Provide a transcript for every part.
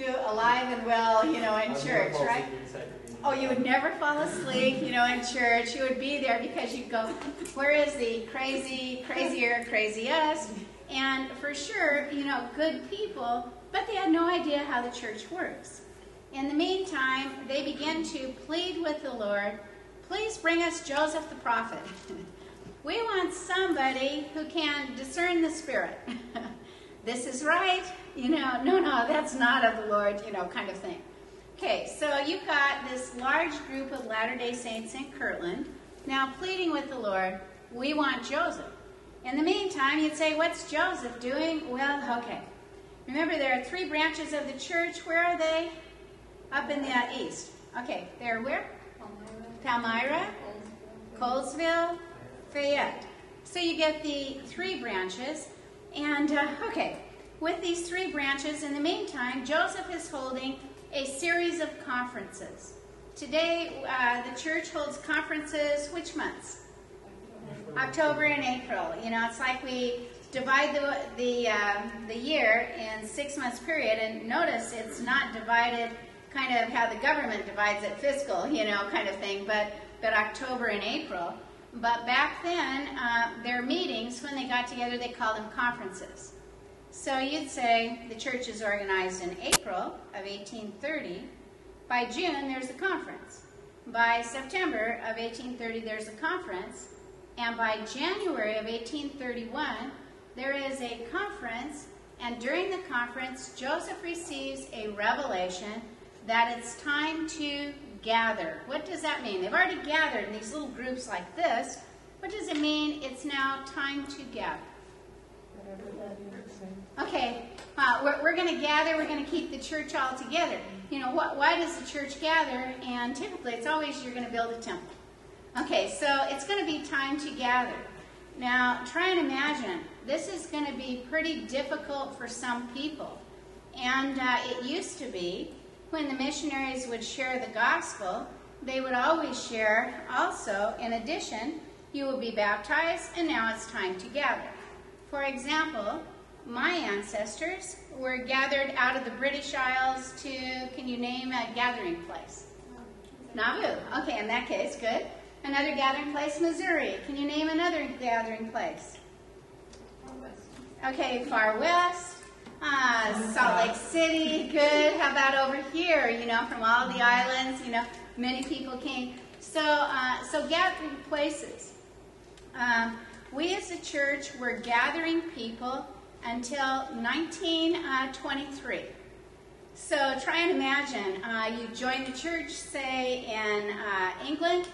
alive and well, in church, right? Oh, you would never fall asleep, in church. You would be there because you'd go, where is the crazier, craziest? And for sure, good people, but they had no idea how the church works. In the meantime, they begin to plead with the Lord, please bring us Joseph the prophet. We want somebody who can discern the Spirit. This is right, no, that's not of the Lord, kind of thing. Okay, so you've got this large group of Latter-day Saints in Kirtland now pleading with the Lord, we want Joseph. In the meantime, you'd say, what's Joseph doing? Well, okay. Remember, there are 3 branches of the church. Where are they? Up in the east. Okay, they're where? Palmyra, Colesville, Fayette. So you get the 3 branches. And, okay, with these 3 branches, in the meantime, Joseph is holding a series of conferences. Today, the church holds conferences which months? October and April. It's like we divide the year in 6 months period, and notice it's not divided kind of how the government divides it, fiscal, kind of thing, but October and April. But back then, their meetings, when they got together, they called them conferences. So you'd say the church is organized in April of 1830. By June, there's a conference. By September of 1830, there's a conference. And by January of 1831, there is a conference. And during the conference, Joseph receives a revelation that it's time to gather. What does that mean? They've already gathered in these little groups like this. What does it mean? It's now time to gather. Okay, we're going to gather. We're going to keep the church all together. Why does the church gather? And typically, it's always you're going to build a temple. Okay, so it's going to be time to gather. Now, try and imagine. This is going to be pretty difficult for some people. And it used to be, when the missionaries would share the gospel, they would always share also, in addition, you will be baptized, and now it's time to gather. For example, my ancestors were gathered out of the British Isles to, can you name a gathering place? Nauvoo. Okay, in that case, good. Another gathering place, Missouri. Can you name another gathering place? Far West. Okay, Far West. Salt Lake City, good. How about over here, from all the islands, many people came. So gathering places. We as a church were gathering people until 1923. So try and imagine, you join the church, say, in England,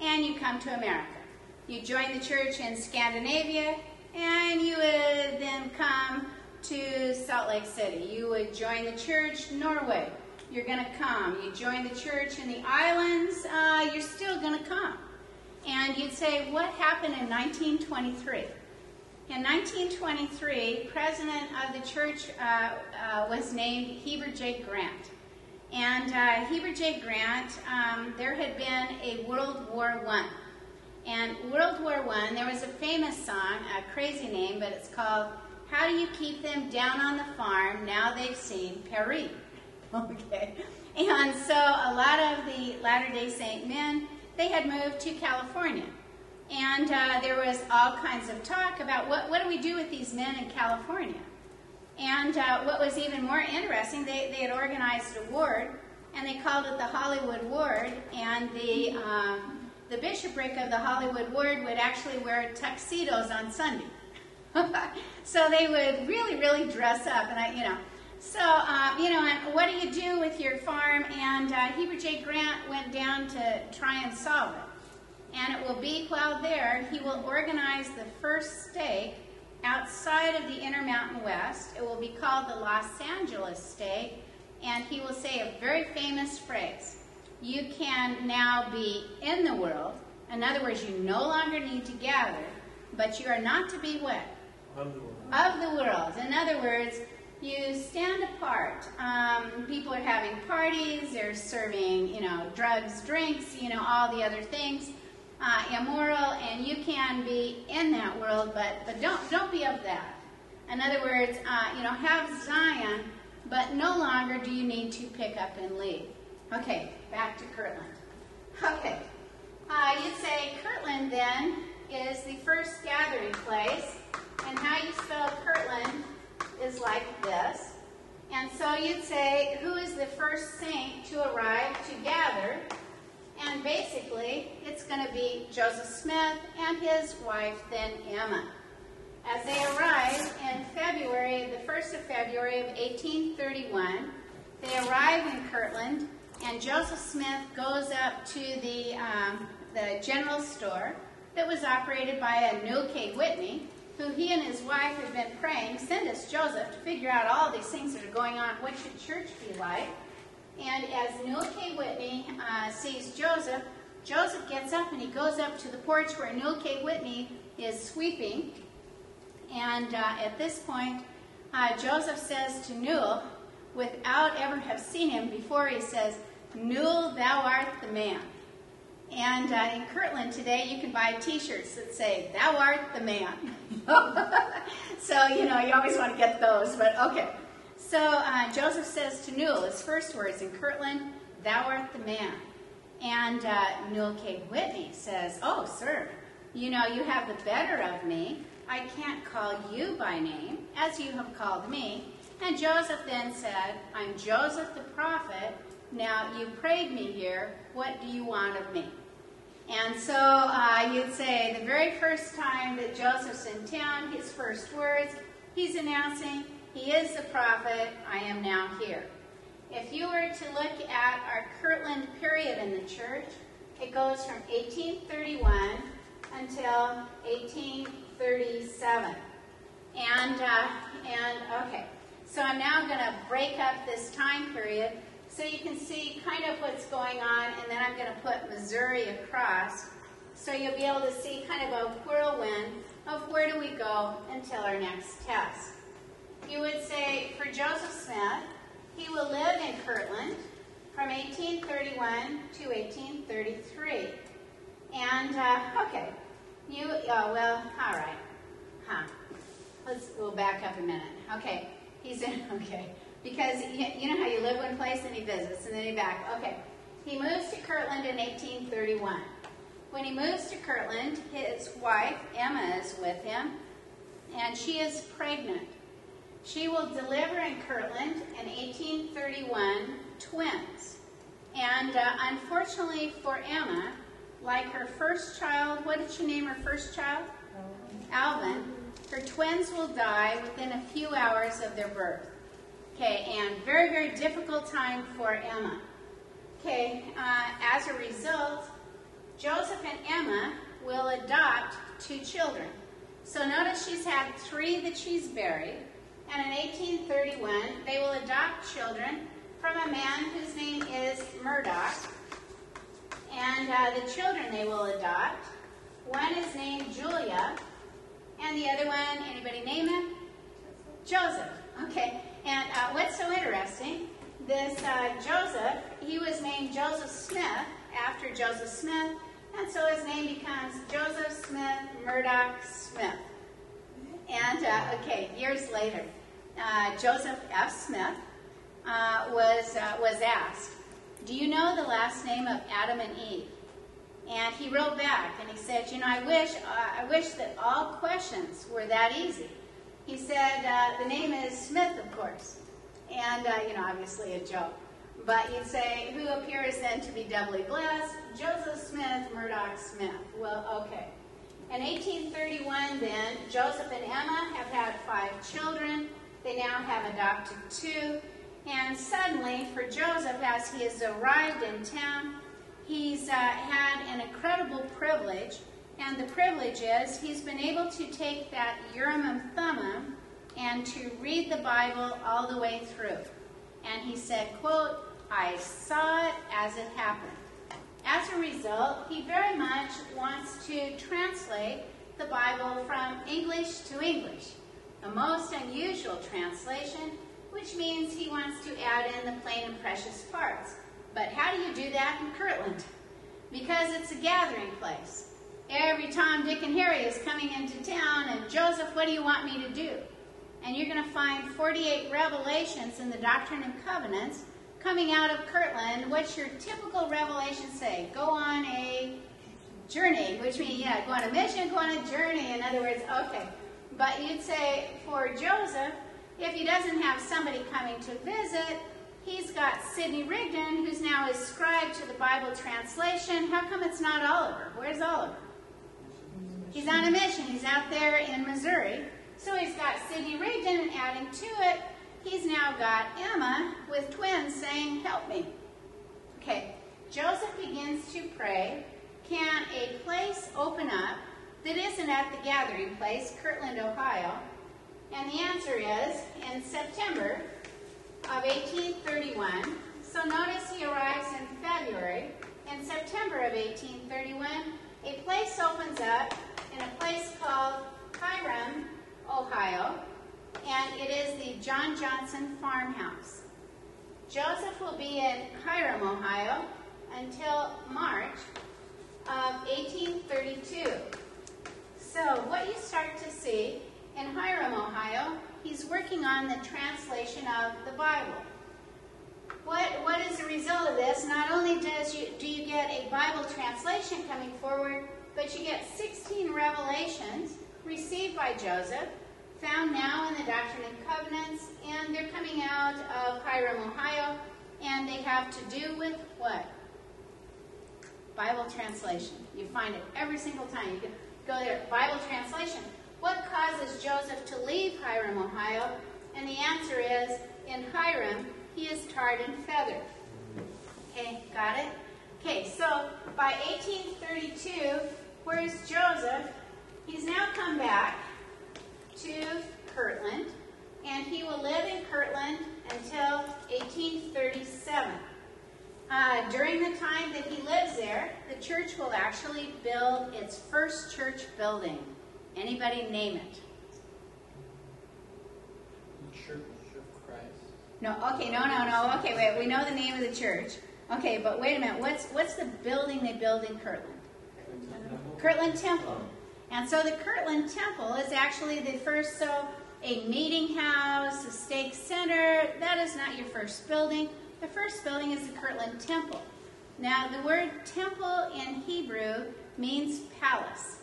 and you come to America. You join the church in Scandinavia, and you would then come to Salt Lake City. You would join the church in Norway. You're going to come. You join the church in the islands. You're still going to come. And you'd say, what happened in 1923? In 1923, president of the church was named Heber J. Grant. And Heber J. Grant, there had been a World War I. And World War I, there was a famous song, a crazy name, but it's called How Do You Keep Them Down on the Farm Now They've Seen Paris? Okay. And so a lot of the Latter-day Saint men, they had moved to California. And there was all kinds of talk about what do we do with these men in California? And what was even more interesting, they had organized a ward, and they called it the Hollywood Ward, and the bishopric of the Hollywood Ward would actually wear tuxedos on Sunday. So they would really, really dress up, and So, and what do you do with your farm? And Heber J. Grant went down to try and solve it. And it will be while there, he will organize the first stake outside of the Intermountain West. It will be called the Los Angeles Stake. And he will say a very famous phrase. You can now be in the world. In other words, you no longer need to gather, but you are not to be what? Of the world. Of the world. In other words, you stand apart. People are having parties, they're serving, drugs, drinks, all the other things, immoral, and you can be in that world, but don't be of that. In other words, have Zion but no longer do you need to pick up and leave. Okay, back to Kirtland. Okay, you'd say Kirtland then is the first gathering place, and how you spell Kirtland is like this. And so you'd say, who is the first saint to arrive to gather? And basically, it's going to be Joseph Smith and his wife, then Emma. As they arrive in February, the 1st of February of 1831, they arrive in Kirtland, and Joseph Smith goes up to the general store that was operated by a Newell K. Whitney, who he and his wife had been praying, send us Joseph to figure out all these things that are going on. What should church be like? And as Newell K. Whitney sees Joseph, Joseph gets up and he goes up to the porch where Newell K. Whitney is sweeping. And at this point, Joseph says to Newell, without ever have seen him before, he says, Newell, thou art the man. And in Kirtland today, you can buy t-shirts that say, thou art the man. So, you always want to get those, but okay. So Joseph says to Newell, his first words in Kirtland, thou art the man. And Newell K. Whitney says, oh, sir, you have the better of me. I can't call you by name, as you have called me. And Joseph then said, I'm Joseph the prophet. Now, you prayed me here. What do you want of me? And so you'd say the very first time that Joseph's in town, his first words, he's announcing, he is the prophet, I am now here. If you were to look at our Kirtland period in the church, it goes from 1831 until 1837. And okay, so I'm now going to break up this time period so you can see kind of what's going on, and then I'm going to put Missouri across so you'll be able to see kind of a whirlwind of where do we go until our next test. You would say for Joseph Smith, he will live in Kirtland from 1831 to 1833. And, okay, well, all right. We'll back up a minute. Okay, because you know how you live one place and he visits and then he back. Okay, he moves to Kirtland in 1831. When he moves to Kirtland, his wife, Emma, is with him, and she is pregnant. She will deliver in Kirtland in 1831 twins. And unfortunately for Emma, like her first child, what did she name her first child? Alvin. Her twins will die within a few hours of their birth. Okay, and very, very difficult time for Emma. Okay, as a result, Joseph and Emma will adopt 2 children. So notice she's had 3 that she's buried, and in 1831, they will adopt children from a man whose name is Murdoch. And the children they will adopt, one is named Julia, and the other one, anybody name him? Joseph. Okay, and what's so interesting, this Joseph, he was named Joseph Smith after Joseph Smith, and so his name becomes Joseph Smith Murdoch Smith. And, okay, years later, Joseph F. Smith was asked, do you know the last name of Adam and Eve? And he wrote back and he said, I wish that all questions were that easy. He said, the name is Smith, of course. And, obviously a joke. But you'd say, who appears then to be doubly blessed? Joseph Smith, Murdoch Smith. Well, okay. In 1831, then, Joseph and Emma have had 5 children. They now have adopted 2. And suddenly, for Joseph, as he has arrived in town, he's had an incredible privilege. And the privilege is he's been able to take that Urim and Thummim and to read the Bible all the way through. And he said, quote, I saw it as it happened. As a result, he very much wants to translate the Bible from English to English, a most unusual translation, which means he wants to add in the plain and precious parts. But how do you do that in Kirtland? Because it's a gathering place. Every Tom, Dick, and Harry is coming into town, and Joseph, what do you want me to do? and you're going to find 48 revelations in the Doctrine and Covenants coming out of Kirtland. What's your typical revelation say? Go on a journey, which means, yeah, go on a mission, go on a journey. In other words, okay. But you'd say for Joseph, if he doesn't have somebody coming to visit, he's got Sidney Rigdon, who's now his scribe to the Bible translation. How come it's not Oliver? Where's Oliver? He's on a mission. He's out there in Missouri. So he's got Sidney Rigdon, and adding to it, he's now got Emma with twins saying, help me. Okay, Joseph begins to pray. Can a place open up that isn't at the gathering place, Kirtland, Ohio? And the answer is in September of 1831. So notice he arrives in February. In September of 1831, a place opens up in a place called Hiram, Ohio, and it is the John Johnson farmhouse. Joseph will be in Hiram, Ohio until March of 1832. So what you start to see in Hiram, Ohio, he's working on the translation of the Bible. What is the result of this? Not only do you get a Bible translation coming forward, but you get 16 revelations received by Joseph, found now in the Doctrine and Covenants, and they're coming out of Hiram, Ohio, and they have to do with what? Bible translation. You find it every single time. You can go there, Bible translation. What causes Joseph to leave Hiram, Ohio? And the answer is, in Hiram, he is tarred and feathered. Okay, got it? Okay, so by 1832, where's Joseph? He's now come back to Kirtland, and he will live in Kirtland until 1837. During the time that he lives there, the church will actually build its first church building. Anybody name it? Church of Christ. No, okay, no. Okay, wait, we know the name of the church. Okay, but wait a minute. What's the building they build in Kirtland? Kirtland Temple. And so the Kirtland Temple is actually the first, so a meeting house, a stake center, that is not your first building. The first building is the Kirtland Temple. Now, the word temple in Hebrew means palace.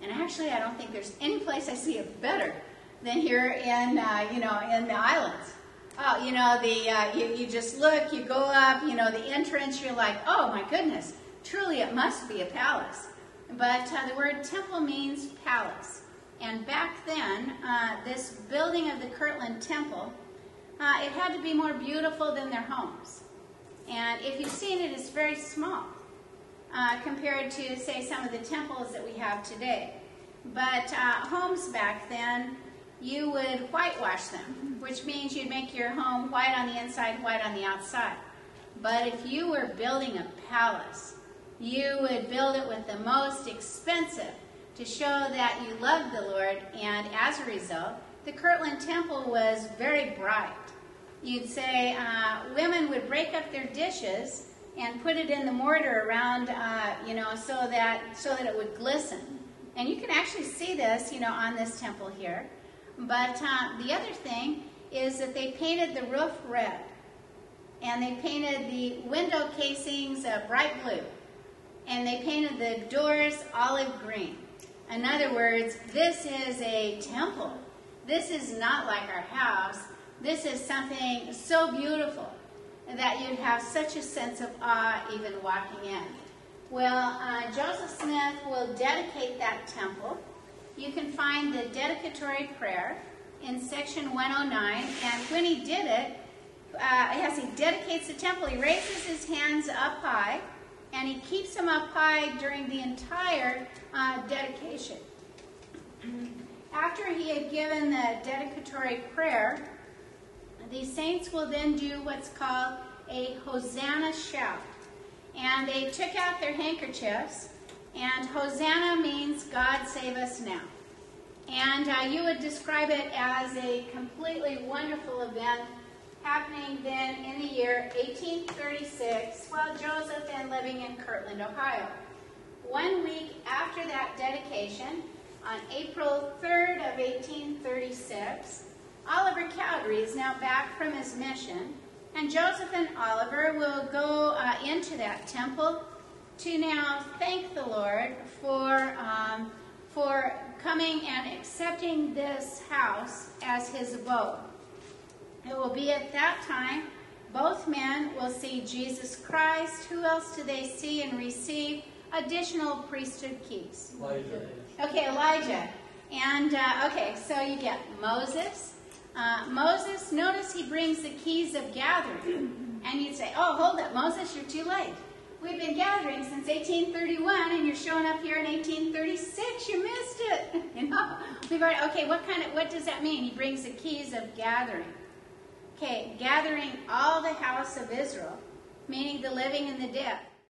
And actually, I don't think there's any place I see it better than here in, in the islands. Oh, you just look, you go up, the entrance, you're like, oh my goodness, truly it must be a palace. But the word temple means palace. And back then, this building of the Kirtland Temple, it had to be more beautiful than their homes. And if you've seen it, it's very small compared to, say, some of the temples that we have today. But homes back then, you would whitewash them, which means you'd make your home white on the inside, white on the outside. But if you were building a palace, you would build it with the most expensive to show that you loved the Lord, and as a result, the Kirtland Temple was very bright. You'd say women would break up their dishes and put it in the mortar around, so that it would glisten. And you can actually see this, on this temple here. But the other thing is that they painted the roof red, and they painted the window casings bright blue, and they painted the doors olive green. In other words, this is a temple. This is not like our house. This is something so beautiful that you'd have such a sense of awe even walking in. Well, Joseph Smith will dedicate that temple. You can find the dedicatory prayer in section 109, and when he did it, as he dedicates the temple, he raises his hands up high, and he keeps them up high during the entire dedication. After he had given the dedicatory prayer, the saints will then do what's called a Hosanna shout. And they took out their handkerchiefs, and Hosanna means God save us now. And you would describe it as a completely wonderful event happening then in the year 1836 while Joseph then living in Kirtland, Ohio. 1 week after that dedication, on April 3rd of 1836, Oliver Cowdery is now back from his mission, and Joseph and Oliver will go into that temple to now thank the Lord for coming and accepting this house as his abode. It will be at that time both men will see Jesus Christ. Who else do they see and receive additional priesthood keys? Elijah. Okay, Elijah. And, okay, so you get Moses. Moses, notice he brings the keys of gathering. And you'd say, oh, hold up, Moses, you're too late. We've been gathering since 1831, and you're showing up here in 1836. You missed it. You know? Okay, what does that mean? He brings the keys of gathering. Okay, gathering all the house of Israel, meaning the living and the dead.